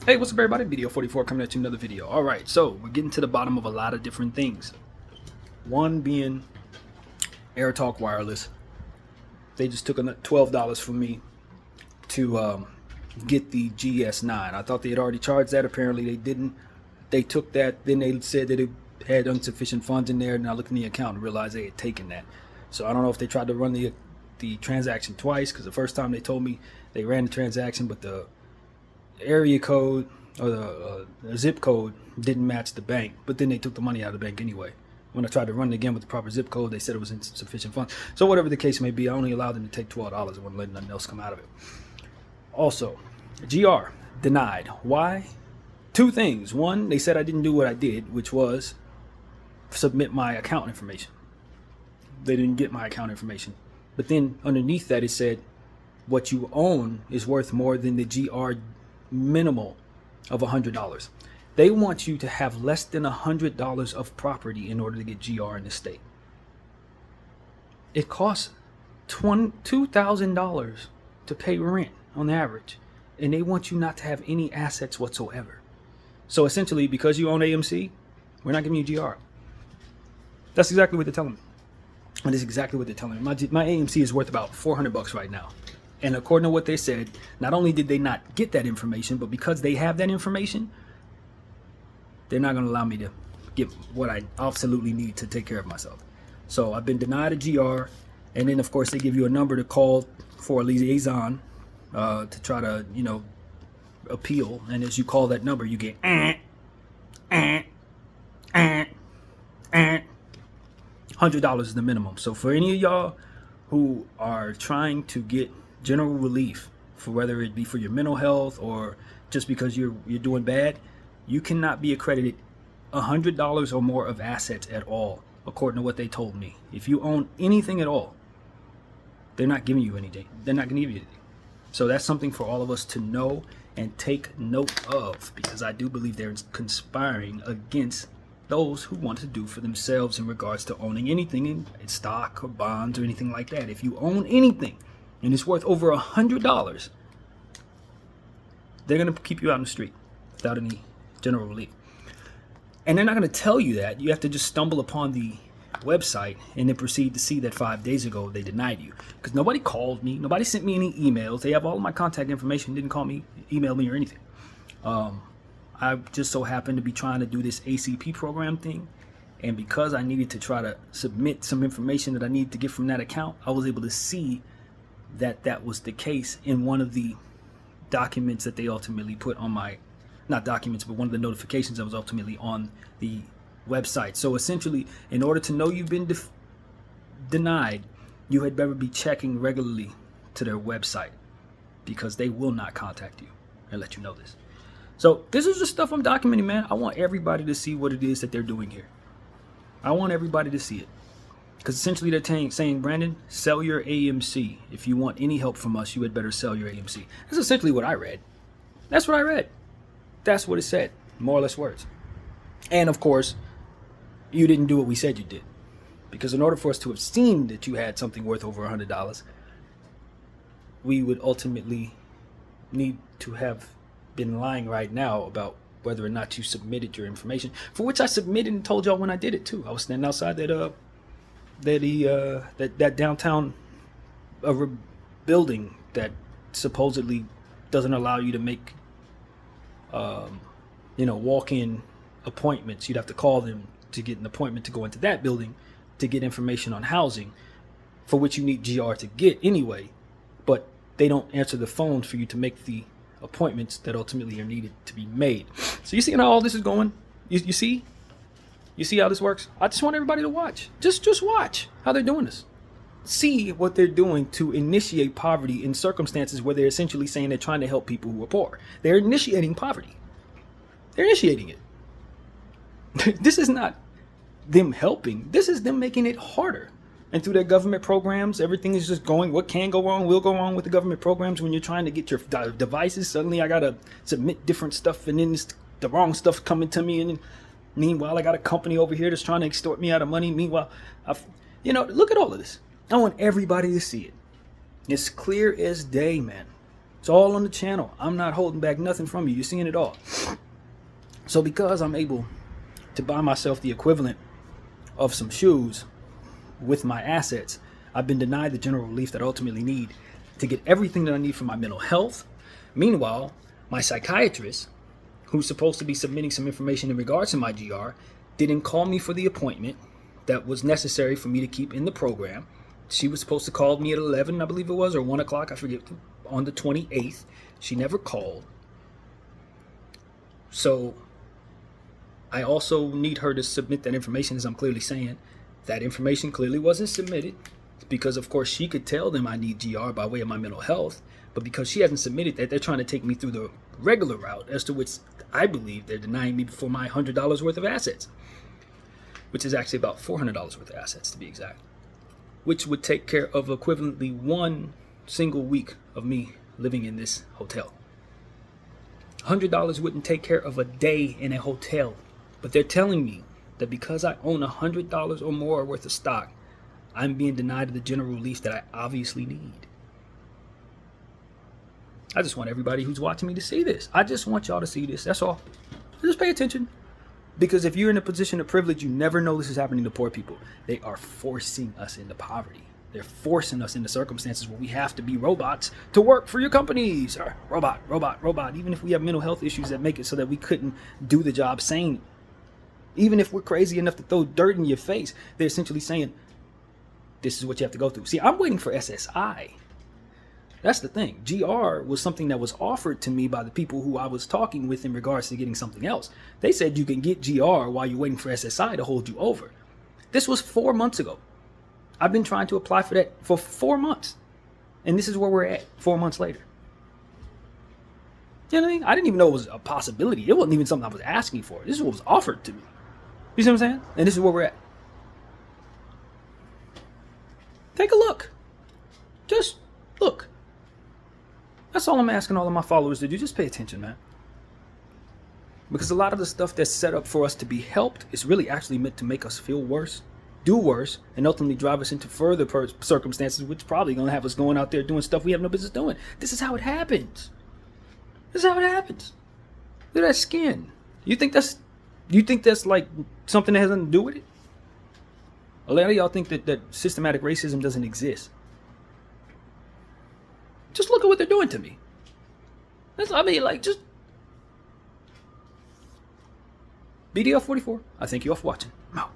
Hey, what's up everybody? BDF 44 coming at you another video. Alright, so we're getting to the bottom of a lot of different things. One being AirTalk Wireless. They just took $12 from me to get the GS9. I thought they had already charged that. Apparently they didn't. They took that, then they said that it had insufficient funds in there, and I looked in the account and realized they had taken that. So I don't know if they tried to run the transaction twice, because the first time they told me they ran the transaction, but the area code or the zip code didn't match the bank, but then they took the money out of the bank anyway. When I tried to run it again with the proper zip code, they said it was insufficient funds. So whatever the case may be, I only allowed them to take $12. I wasn't letting nothing else come out of it. Also, GR denied. Why? Two things. One, they said I didn't do what I did, which was submit my account information. They didn't get my account information. But then underneath that it said what you own is worth more than the GR minimal of $100. They want you to have less than $100 of property in order to get GR in the state. It costs $2,000 to pay rent on average, and they want you not to have any assets whatsoever. So essentially, because you own AMC, we're not giving you GR. That's exactly what they're telling me. And it's exactly what they're telling me. My AMC is worth about $400 right now. And according to what they said, not only did they not get that information, but because they have that information, they're not going to allow me to get what I absolutely need to take care of myself. So I've been denied a GR. And then, of course, they give you a number to call for a liaison to try to, appeal. And as you call that number, you get $100 is the minimum. So for any of y'all who are trying to get general relief, for whether it be for your mental health or just because you're doing bad, you cannot be accredited $100 or more of assets at all, according to what they told me. If you own anything at all, they're not giving you anything. They're not going to give you anything. So that's something for all of us to know and take note of, because I do believe they're conspiring against those who want to do for themselves in regards to owning anything in stock or bonds or anything like that. If you own anything and it's worth over $100, they're going to keep you out in the street without any general relief. And they're not going to tell you that. You have to just stumble upon the website and then proceed to see that 5 days ago they denied you. Because nobody called me. Nobody sent me any emails. They have all of my contact information. Didn't call me, email me or anything. I just so happened to be trying to do this ACP program thing. And because I needed to try to submit some information that I needed to get from that account, I was able to see that that was the case in one of the documents that they ultimately put on my, not documents, but one of the notifications that was ultimately on the website. So essentially, in order to know you've been denied, you had better be checking regularly to their website, because they will not contact you and let you know this. So this is the stuff I'm documenting, man. I want everybody to see what it is that they're doing here. I want everybody to see it. Because essentially they're saying, Brandon, sell your AMC. If you want any help from us, you had better sell your AMC. That's essentially what I read. That's what I read. That's what it said. More or less words. And of course, you didn't do what we said you did. Because in order for us to have seen that you had something worth over $100, we would ultimately need to have been lying right now about whether or not you submitted your information, for which I submitted and told y'all when I did it too. I was standing outside that downtown building that supposedly doesn't allow you to make walk-in appointments. You'd have to call them to get an appointment to go into that building to get information on housing, for which you need GR to get anyway, but they don't answer the phone for you to make the appointments that ultimately are needed to be made. So you see how all this is going? You see how this works? I just want everybody to watch. Just watch how they're doing this. See what they're doing to initiate poverty in circumstances where they're essentially saying they're trying to help people who are poor. They're initiating poverty. They're initiating it. This is not them helping. This is them making it harder. And through their government programs, everything is just going. What can go wrong will go wrong with the government programs. When you're trying to get your devices, suddenly I got to submit different stuff, and then the wrong stuff coming to me. And meanwhile, I got a company over here that's trying to extort me out of money. Meanwhile, look at all of this. I want everybody to see it. It's clear as day, man. It's all on the channel. I'm not holding back nothing from you. You're seeing it all. So because I'm able to buy myself the equivalent of some shoes with my assets, I've been denied the general relief that I ultimately need to get everything that I need for my mental health. Meanwhile, my psychiatrist, who's supposed to be submitting some information in regards to my GR, didn't call me for the appointment that was necessary for me to keep in the program. She was supposed to call me at 11, I believe it was, or 1 o'clock, I forget, on the 28th. She never called. So I also need her to submit that information, as I'm clearly saying. That information clearly wasn't submitted because, of course, she could tell them I need GR by way of my mental health. But because she hasn't submitted that, they're trying to take me through the regular route, as to which I believe they're denying me for my $100 worth of assets, which is actually about $400 worth of assets, to be exact, which would take care of equivalently one single week of me living in this hotel. $100 wouldn't take care of a day in a hotel, but they're telling me that because I own $100 or more worth of stock, I'm being denied the general relief that I obviously need. I just want everybody who's watching me to see this. I just want y'all to see this. That's all. Just pay attention. Because if you're in a position of privilege, you never know this is happening to poor people. They are forcing us into poverty. They're forcing us into circumstances where we have to be robots to work for your companies. Robot, robot, robot. Even if we have mental health issues that make it so that we couldn't do the job sane. Even if we're crazy enough to throw dirt in your face, they're essentially saying, this is what you have to go through. See, I'm waiting for SSI. That's the thing. GR was something that was offered to me by the people who I was talking with in regards to getting something else. They said you can get GR while you're waiting for SSI to hold you over. This was 4 months ago. I've been trying to apply for that for 4 months. And this is where we're at 4 months later. You know what I mean? I didn't even know it was a possibility. It wasn't even something I was asking for. This is what was offered to me. You see what I'm saying? And this is where we're at. Take a look. Just look. That's all I'm asking all of my followers to do. Just pay attention, man. Because a lot of the stuff that's set up for us to be helped is really actually meant to make us feel worse, do worse, and ultimately drive us into further circumstances, which probably going to have us going out there doing stuff we have no business doing. This is how it happens. This is how it happens. Look at that skin. You think that's like something that has nothing to do with it? A lot of y'all think that systematic racism doesn't exist. Just look at what they're doing to me. Just BDF 44. I thank you all for watching. I'm out.